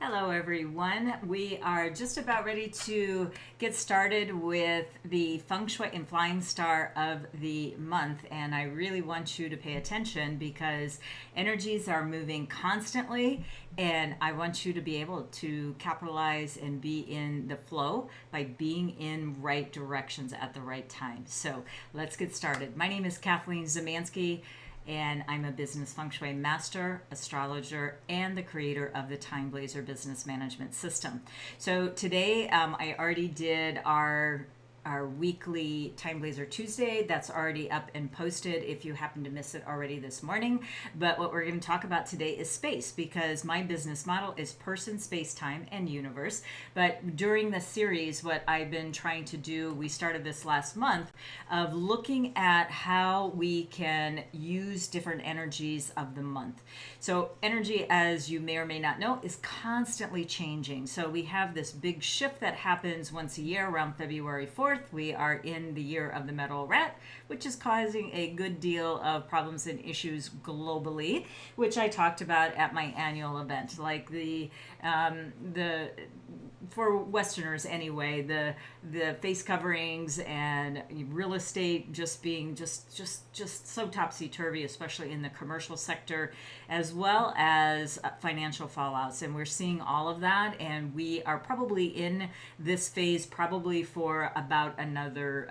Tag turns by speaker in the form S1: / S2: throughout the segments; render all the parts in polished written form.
S1: Hello, everyone. We are just about ready to get started with the Feng Shui and Flying Star of the month. And I really want you to pay attention because energies are moving constantly. And I want you to be able to capitalize and be in the flow by being in right directions at the right time. So let's get started. My name is Kathleen Zemansky, and I'm a business feng shui master, astrologer, and the creator of the Time Blazer business management system. So today I already did our weekly Time Blazer Tuesday. That's already up and posted if you happen to miss it already this morning. But what we're going to talk about today is space, because my business model is person, space, time, and universe. But during the series, what I've been trying to do, we started this last month, of looking at how we can use different energies of the month. So energy, as you may or may not know, is constantly changing. So we have this big shift that happens once a year around February 4th. We are in the year of the metal rat, which is causing a good deal of problems and issues globally, which I talked about at my annual event. Like the for Westerners anyway, the face coverings and real estate just being just so topsy-turvy, especially in the commercial sector, as well as financial fallouts. And we're seeing all of that, and we are probably in this phase probably for about another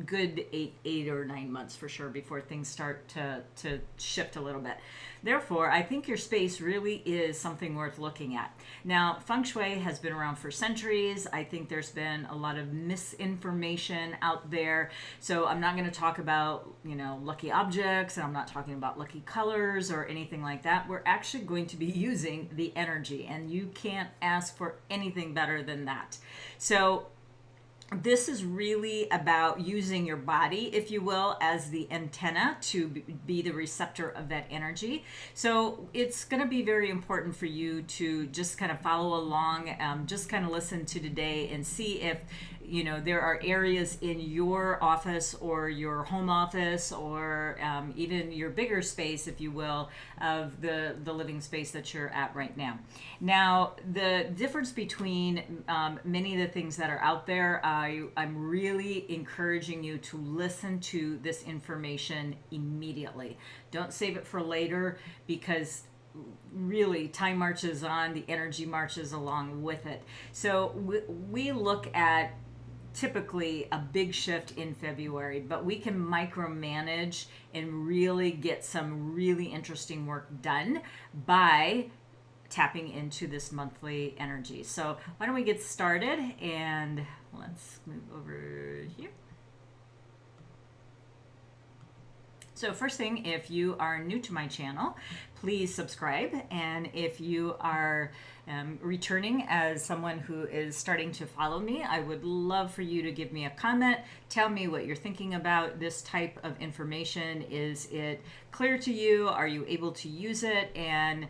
S1: good eight or 9 months for sure before things start to shift a little bit. Therefore, I think your space really is something worth looking at. Now, Feng Shui has been around for centuries. I think there's been a lot of misinformation out there. So I'm not going to talk about, lucky objects, and I'm not talking about lucky colors or anything like that. We're actually going to be using the energy, and you can't ask for anything better than that. So this is really about using your body, if you will, as the antenna to be the receptor of that energy. So it's going to be very important for you to just kind of follow along, just kind of listen to today and see if there are areas in your office or your home office or even your bigger space, if you will, of the living space that you're at right now. Now, the difference between many of the things that are out there, I'm really encouraging you to listen to this information immediately. Don't save it for later, because really time marches on, the energy marches along with it. So we look at typically a big shift in February, but we can micromanage and really get some really interesting work done by tapping into this monthly energy. So why don't we get started, and let's move over here. So first thing, if you are new to my channel, please subscribe. And if you are returning as someone who is starting to follow me, I would love for you to give me a comment. Tell me what you're thinking about this type of information. Is it clear to you? Are you able to use it? And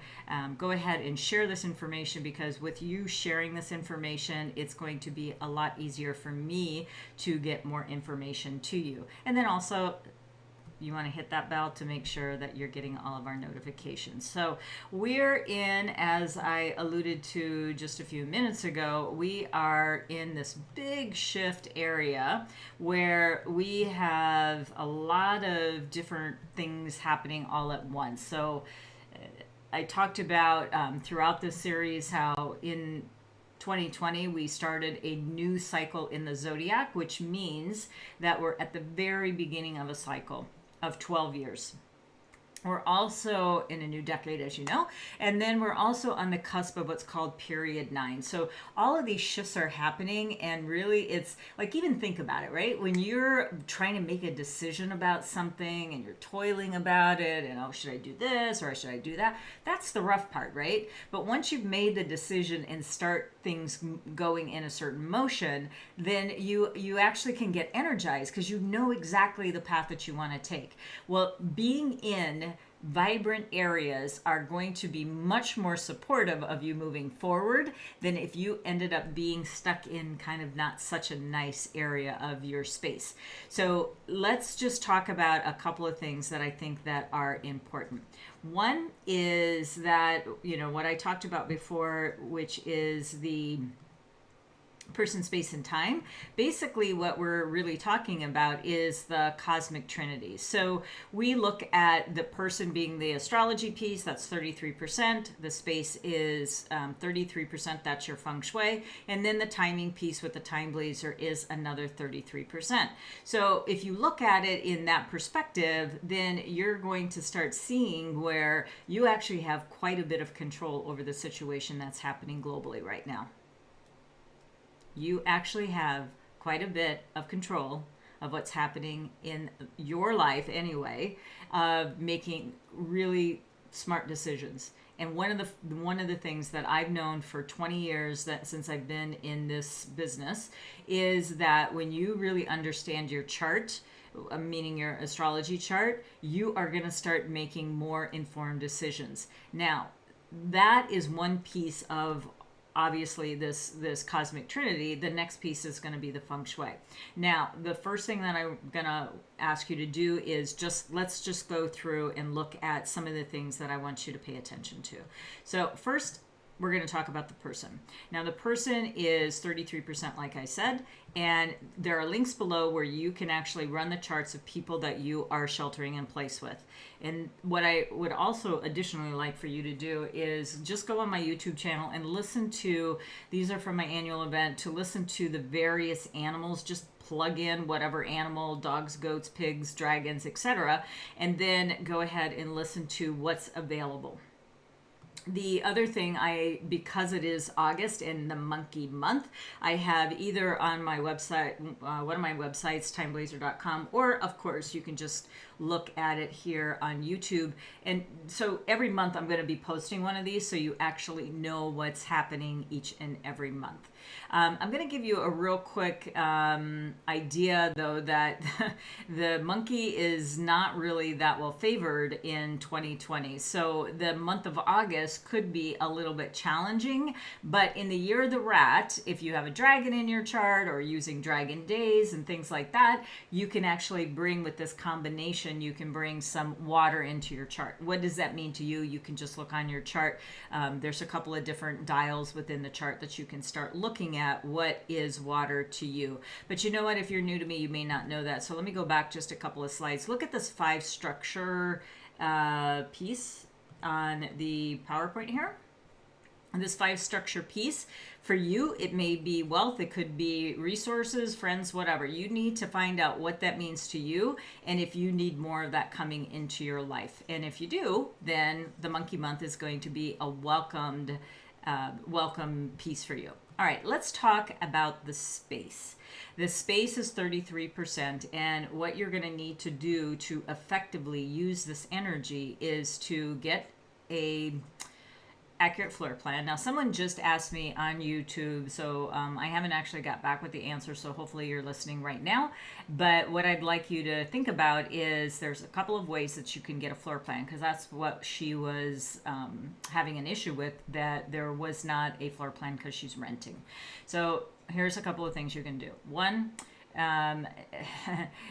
S1: go ahead and share this information, because with you sharing this information, it's going to be a lot easier for me to get more information to you. And then also, you want to hit that bell to make sure that you're getting all of our notifications. So we're in, as I alluded to just a few minutes ago, we are in this big shift area where we have a lot of different things happening all at once. So I talked about throughout this series how in 2020, we started a new cycle in the zodiac, which means that we're at the very beginning of a cycle of 12 years. We're also in a new decade, as you know, and then we're also on the cusp of what's called period 9. So all of these shifts are happening, and really it's like, even think about it, right? When you're trying to make a decision about something and you're toiling about it and, should I do this or should I do that? That's the rough part, right? But once you've made the decision and start things going in a certain motion, then you actually can get energized because you know exactly the path that you want to take. Well, being in vibrant areas are going to be much more supportive of you moving forward than if you ended up being stuck in kind of not such a nice area of your space. So let's just talk about a couple of things that I think that are important. One is that, what I talked about before, which is the person, space, and time. Basically, what we're really talking about is the cosmic trinity. So we look at the person being the astrology piece, that's 33%. The space is 33%, that's your Feng Shui. And then the timing piece with the time blazer is another 33%. So if you look at it in that perspective, then you're going to start seeing where you actually have quite a bit of control over the situation that's happening globally right now. You actually have quite a bit of control of what's happening in your life anyway, of making really smart decisions. And one of the things that I've known for 20 years, that since I've been in this business, is that when you really understand your chart, meaning your astrology chart, you are going to start making more informed decisions. Now, that is one piece of obviously this cosmic trinity. The next piece is going to be the Feng Shui. Now, the first thing that I'm going to ask you to do is let's just go through and look at some of the things that I want you to pay attention to. So first, we're going to talk about the person. Now, the person is 33%, like I said, and there are links below where you can actually run the charts of people that you are sheltering in place with. And what I would also additionally like for you to do is just go on my YouTube channel and listen to, these are from my annual event, to listen to the various animals. Just plug in whatever animal, dogs, goats, pigs, dragons, etc., and then go ahead and listen to what's available. The other thing, because it is August and the monkey month, I have either on my website, one of my websites, timeblazer.com, or of course you can just look at it here on YouTube. And so every month I'm going to be posting one of these so you actually know what's happening each and every month. I'm going to give you a real quick idea, though, that the monkey is not really that well favored in 2020. So the month of August could be a little bit challenging, but in the year of the rat, if you have a dragon in your chart or using dragon days and things like that, you can actually bring, with this combination, you can bring some water into your chart. What does that mean to you? You can just look on your chart. There's a couple of different dials within the chart that you can start looking at what is water to you. But you know what? If you're new to me, you may not know that. So let me go back just a couple of slides. Look at this 5 structure piece on the PowerPoint here. And this 5 structure piece, for you, it may be wealth, it could be resources, friends, whatever. You need to find out what that means to you and if you need more of that coming into your life. And if you do, then the monkey month is going to be a welcome piece for you. All right, let's talk about the space. The space is 33%, and what you're going to need to do to effectively use this energy is to get a accurate floor plan. Now, someone just asked me on YouTube, so I haven't actually got back with the answer, so hopefully you're listening right now. But what I'd like you to think about is there's a couple of ways that you can get a floor plan, because that's what she was having an issue with, that there was not a floor plan because she's renting. So here's a couple of things you can do. One,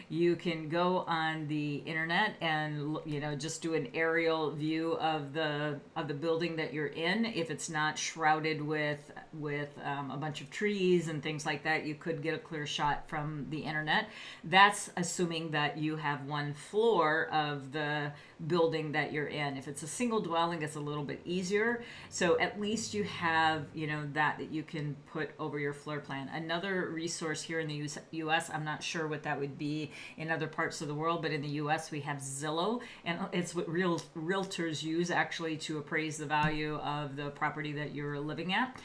S1: you can go on the internet and just do an aerial view of the building that you're in. If it's not shrouded with a bunch of trees and things like that, you could get a clear shot from the internet. That's assuming that you have one floor of the building that you're in. If it's a single dwelling, it's a little bit easier. So at least you have that you can put over your floor plan. Another resource here in the US, I'm not sure what that would be in other parts of the world, but in the US we have Zillow, and it's what realtors use actually to appraise the value of the property that you're living at.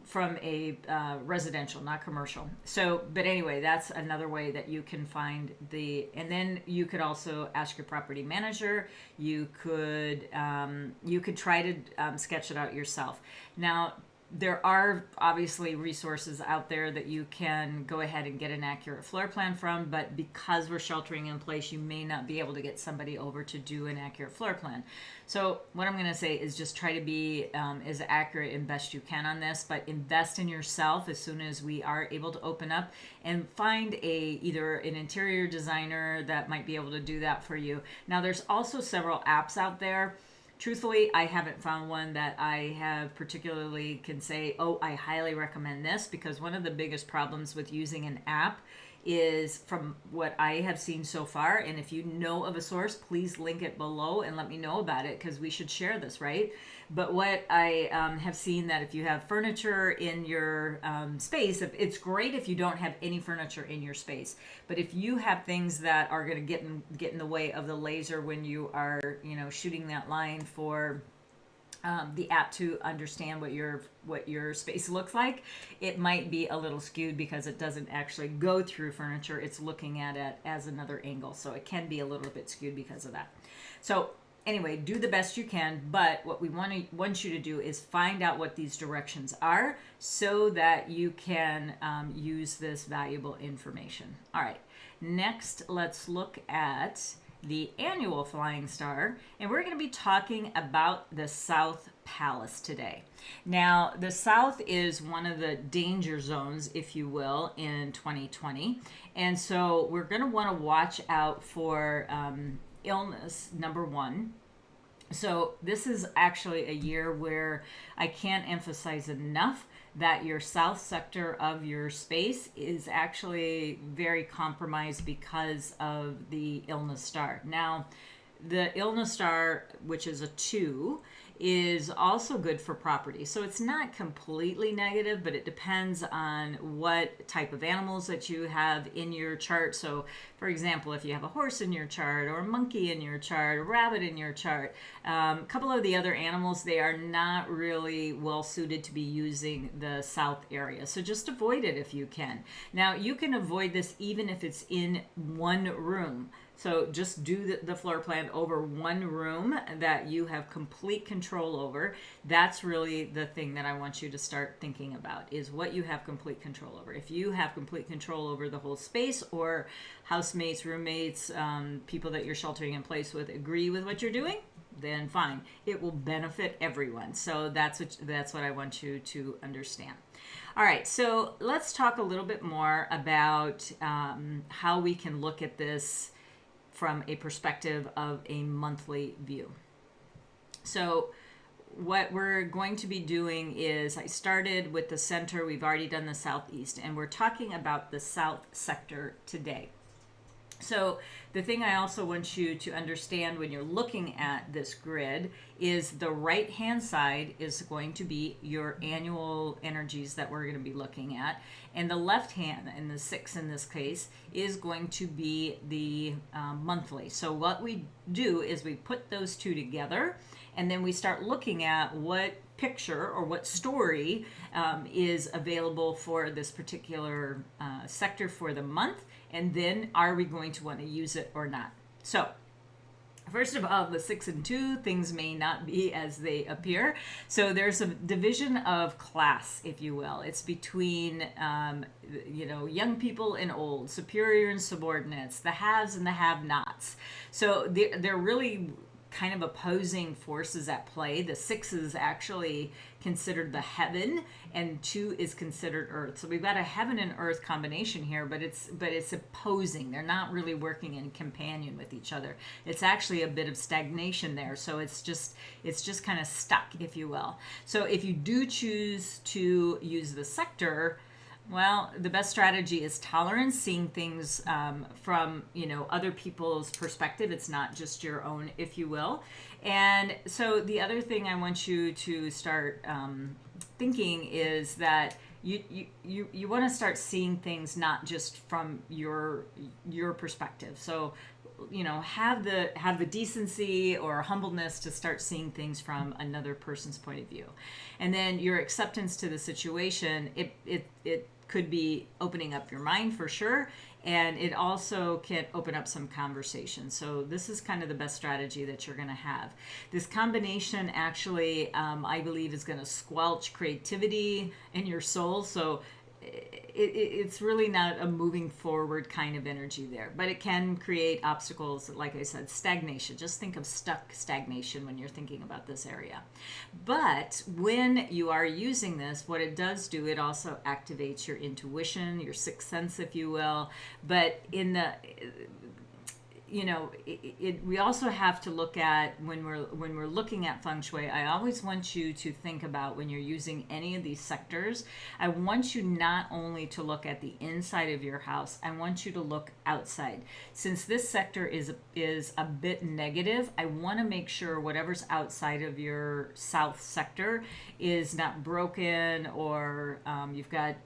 S1: From a residential, not commercial. So, but anyway, that's another way that you can find and then you could also ask your property manager. You could try to sketch it out yourself. Now, there are obviously resources out there that you can go ahead and get an accurate floor plan from, but because we're sheltering in place, you may not be able to get somebody over to do an accurate floor plan. So what I'm going to say is just try to be as accurate and best you can on this, but invest in yourself as soon as we are able to open up, and find either an interior designer that might be able to do that for you. Now, there's also several apps out there. Truthfully, I haven't found one that I have particularly can say, oh, I highly recommend this, because one of the biggest problems with using an app is, from what I have seen so far, and if you know of a source, please link it below and let me know about it, because we should share this, right? But what I have seen, that if you have furniture in your space, it's great if you don't have any furniture in your space. But if you have things that are going to get in the way of the laser when you are, shooting that line for the app to understand what your space looks like, it might be a little skewed because it doesn't actually go through furniture. It's looking at it as another angle. So it can be a little bit skewed because of that. So anyway, do the best you can, but what we want you to do is find out what these directions are so that you can use this valuable information. All right, next let's look at the annual flying star, and we're going to be talking about the South Palace today. Now, the South is one of the danger zones, if you will, in 2020, and so we're going to want to watch out for illness, number one. So this is actually a year where I can't emphasize enough that your south sector of your space is actually very compromised because of the illness star. Now, the illness star, which is a 2, is also good for property. So it's not completely negative, but it depends on what type of animals that you have in your chart. So for example, if you have a horse in your chart, or a monkey in your chart, a rabbit in your chart, a couple of the other animals, they are not really well suited to be using the south area. So just avoid it if you can. Now, you can avoid this even if it's in one room. So just do the floor plan over one room that you have complete control over. That's really the thing that I want you to start thinking about, is what you have complete control over. If you have complete control over the whole space, or housemates, roommates, people that you're sheltering in place with agree with what you're doing, then fine. It will benefit everyone. So that's what I want you to understand. All right, so let's talk a little bit more about how we can look at this from a perspective of a monthly view. So what we're going to be doing is, I started with the center, we've already done the southeast, and we're talking about the south sector today. So the thing I also want you to understand when you're looking at this grid is the right hand side is going to be your annual energies that we're going to be looking at, and the left hand, and the 6 in this case, is going to be the monthly. So what we do is we put those two together, and then we start looking at what picture or what story is available for this particular sector for the month, and then are we going to want to use it or not. So first of all, the 6 and 2, things may not be as they appear. So there's a division of class, if you will. It's between young people and old, superior and subordinates, the haves and the have-nots. So they're really kind of opposing forces at play. The 6 is actually considered the heaven, and 2 is considered earth. So we've got a heaven and earth combination here, but it's opposing. They're not really working in companion with each other. It's actually a bit of stagnation there. So it's just kind of stuck, if you will. So if you do choose to use the sector, well, the best strategy is tolerance, seeing things from other people's perspective. It's not just your own, if you will. And so the other thing I want you to start thinking is that you want to start seeing things not just from your perspective. So have the decency or humbleness to start seeing things from another person's point of view. And then your acceptance to the situation, it could be opening up your mind for sure. And it also can open up some conversation. So this is kind of the best strategy that you're going to have. This combination actually, I believe, is going to squelch creativity in your soul. So it's really not a moving forward kind of energy there, but it can create obstacles. Like I said, stagnation. Just think of stagnation when you're thinking about this area. But when you are using this, what it does do, it also activates your intuition, your sixth sense, if you will. But in the we also have to look at when we're looking at feng shui. I always want you to think about, when you're using any of these sectors, I want you not only to look at the inside of your house, I want you to look outside. Since this sector is a bit negative, I want to make sure whatever's outside of your south sector is not broken, or you've got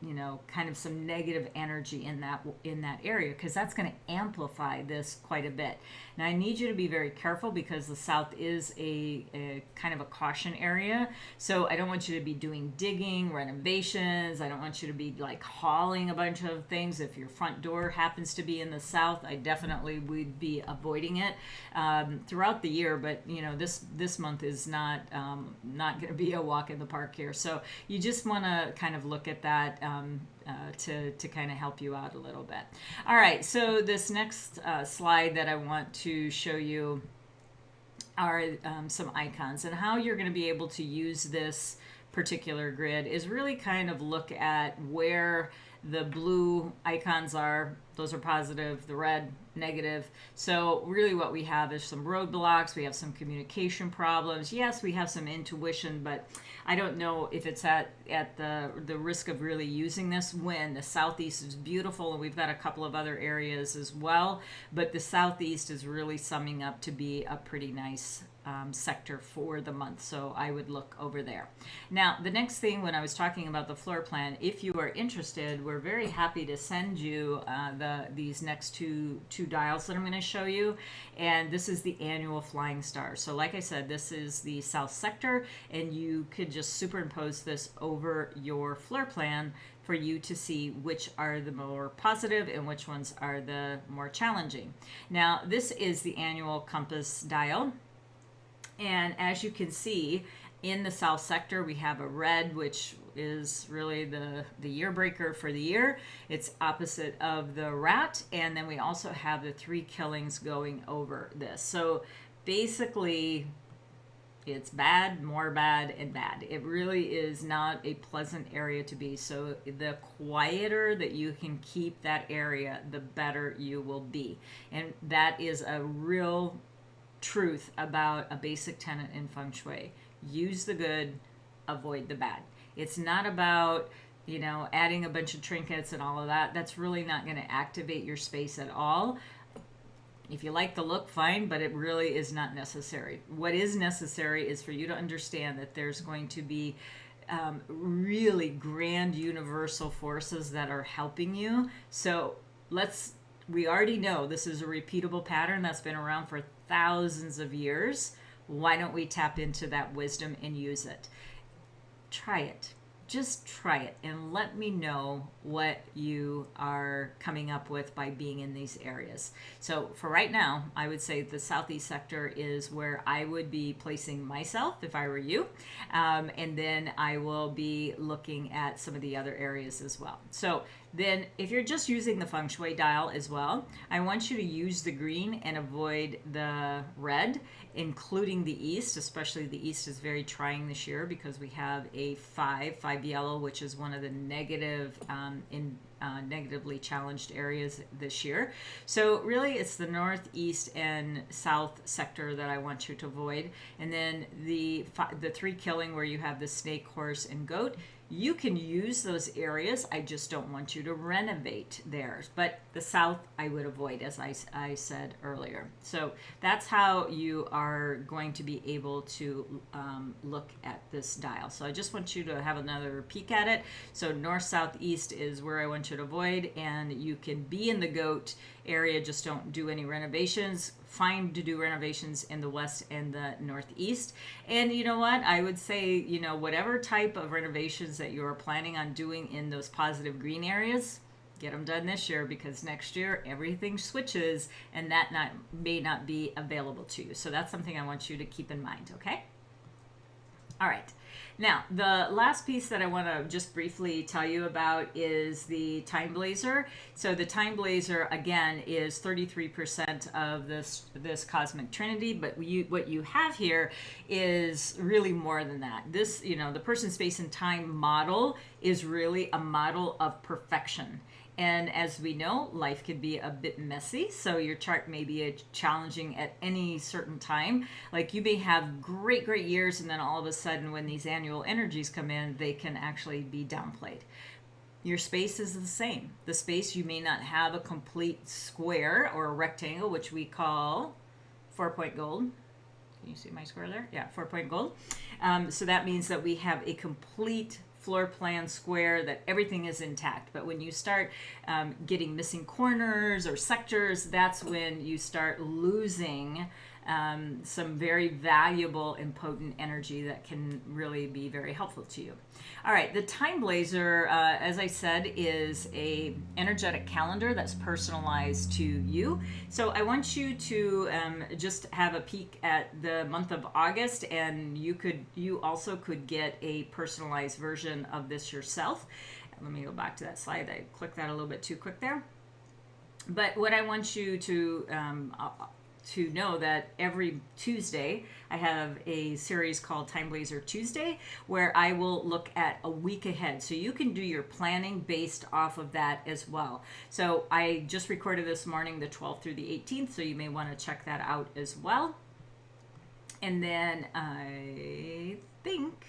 S1: kind of some negative energy in that area, because that's going to amplify this quite a bit. Now I need you to be very careful, because the south is a kind of a caution area. So I don't want you to be doing digging, renovations. I don't want you to be like hauling a bunch of things. If your front door happens to be in the south, I definitely would be avoiding it throughout the year. But this month is not going to be a walk in the park here. So you just want to kind of look at that to kind of help you out a little bit. All right, so this next slide that I want to show you are some icons, and how you're going to be able to use this particular grid is really kind of look at where the blue icons are. Those are positive, the red negative. So really what we have is some roadblocks, we have some communication problems. Yes, we have some intuition, but I don't know if it's at the risk of really using this when the southeast is beautiful, and we've got a couple of other areas as well, but the southeast is really summing up to be a pretty nice sector for the month. So I would look over there. Now, the next thing, when I was talking about the floor plan, if you are interested, we're very happy to send you these next two dials that I'm going to show you. And this is the annual flying star. So like I said, this is the south sector, and you could just superimpose this over your floor plan for you to see which are the more positive and which ones are the more challenging. Now, this is the annual compass dial. And as you can see, in the south sector, we have a red, which is really the year breaker for the year. It's opposite of the rat. And then we also have the 3 killings going over this. So basically, it's bad, more bad, and bad. It really is not a pleasant area to be. So the quieter that you can keep that area, the better you will be. And that is a real truth about a basic tenet in feng shui. Use the good, avoid the bad. It's not about adding a bunch of trinkets and all of that. That's really not going to activate your space at all. If you like the look, fine, but it really is not necessary. What is necessary is for you to understand that there's going to be really grand universal forces that are helping you. So we already know this is a repeatable pattern that's been around for thousands of years. Why don't we tap into that wisdom and use it? Try it. Just try it and let me know what you are coming up with by being in these areas. So for right now, I would say the southeast sector is where I would be placing myself if I were you. And then I will be looking at some of the other areas as well. So then if you're just using the feng shui dial as well, I want you to use the green and avoid the red, including the east. Especially the east is very trying this year because we have a 5 yellow, which is one of the negatively challenged areas this year. So really it's the northeast and south sector that I want you to avoid. And then the 3 killing, where you have the snake, horse, and goat, you can use those areas. I just don't want you to renovate theirs. But the south I would avoid, as I said earlier. So that's how you are going to be able to look at this dial. So I just want you to have another peek at it. So north, south, east is where I want should avoid, and you can be in the goat area, just don't do any renovations. Fine to do renovations in the west and the northeast. And you know what? I would say, you know, whatever type of renovations that you're planning on doing in those positive green areas, get them done this year, because next year everything switches and that may not be available to you. So that's something I want you to keep in mind, okay? All right. Now, the last piece that I want to just briefly tell you about is the Time Blazer. So the Time Blazer, again, is 33% of this cosmic trinity, but what you have here is really more than that. This, you know, the person, space, and time model is really a model of perfection. And as we know, life can be a bit messy, so your chart may be challenging at any certain time. Like, you may have great years, and then all of a sudden when these annual energies come in, they can actually be downplayed. Your space is the same. The space, you may not have a complete square or a rectangle, which we call 4-point gold. Can you see my square there? Yeah, 4-point gold. So that means that we have a complete floor plan square, that everything is intact. But when you start getting missing corners or sectors, that's when you start losing some very valuable and potent energy that can really be very helpful to you. All right, the Time Blazer, as I said, is a energetic calendar that's personalized to you. So I want you to just have a peek at the month of August, and you also could get a personalized version of this yourself. Let me go back to that slide. I clicked that a little bit too quick there. But what I want you to know that every Tuesday I have a series called Time Blazer Tuesday, where I will look at a week ahead. So you can do your planning based off of that as well. So I just recorded this morning, the 12th through the 18th, so you may want to check that out as well. And then I think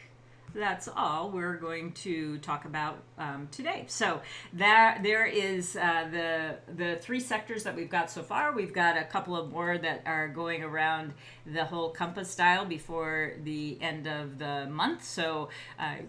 S1: that's all we're going to talk about today. So there is the 3 sectors that we've got so far. We've got a couple of more that are going around the whole compass dial before the end of the month. So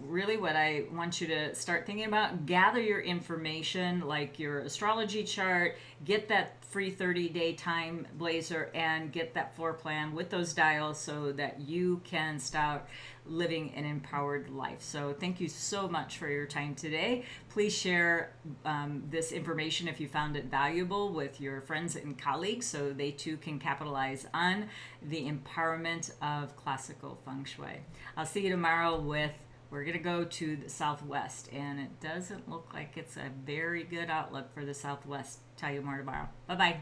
S1: really what I want you to start thinking about, gather your information, like your astrology chart, get that free 30-day Time Blazer, and get that floor plan with those dials so that you can start living an empowered life. So thank you so much for your time today. Please share this information if you found it valuable with your friends and colleagues, so they too can capitalize on the empowerment of classical Feng Shui. I'll see you tomorrow we're going to go to the Southwest, and it doesn't look like it's a very good outlook for the Southwest. Tell you more tomorrow. Bye-bye.